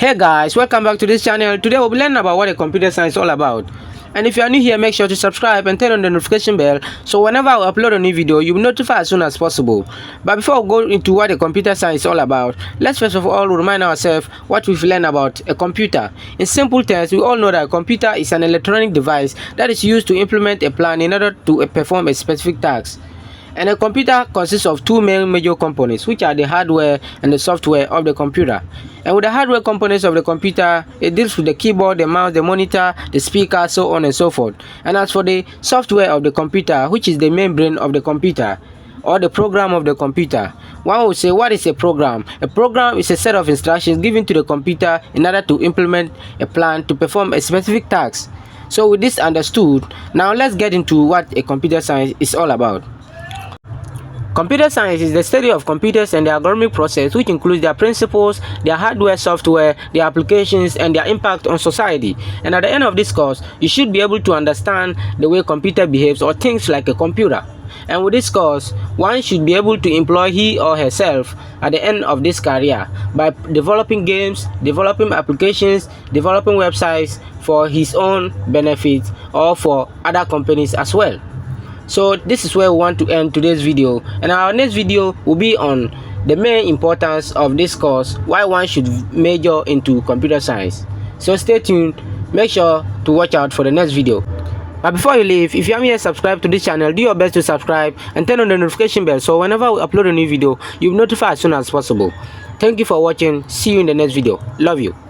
Hey guys, welcome back to this channel. Today we'll be learning about what a computer science is all about. And if you are new here, make sure to subscribe and turn on the notification bell so whenever I upload a new video, you'll be notified as soon as possible. But before we go into what a computer science is all about, let's first of all remind ourselves what we've learned about a computer. In simple terms, we all know that a computer is an electronic device that is used to implement a plan in order to perform a specific task. And a computer consists of two main major components, which are the hardware and the software of the computer. And with the hardware components of the computer, it deals with the keyboard, the mouse, the monitor, the speaker, so on and so forth. And as for the software of the computer, which is the main brain of the computer, or the program of the computer, one would say, what is a program? A program is a set of instructions given to the computer in order to implement a plan to perform a specific task. So with this understood, now let's get into what a computer science is all about. Computer science is the study of computers and the algorithmic process, which includes their principles, their hardware, software, their applications, and their impact on society. And at the end of this course, you should be able to understand the way computer behaves or thinks like a computer. And with this course, one should be able to employ he or herself at the end of this career by developing games, developing applications, developing websites for his own benefit or for other companies as well. So this is where we want to end today's video, and our next video will be on the main importance of this course, why one should major into computer science. So stay tuned, make sure to watch out for the next video. But before you leave, if you haven't yet subscribed to this channel, do your best to subscribe and turn on the notification bell so whenever we upload a new video, you'll be notified as soon as possible. Thank you for watching. See you in the next video. Love you.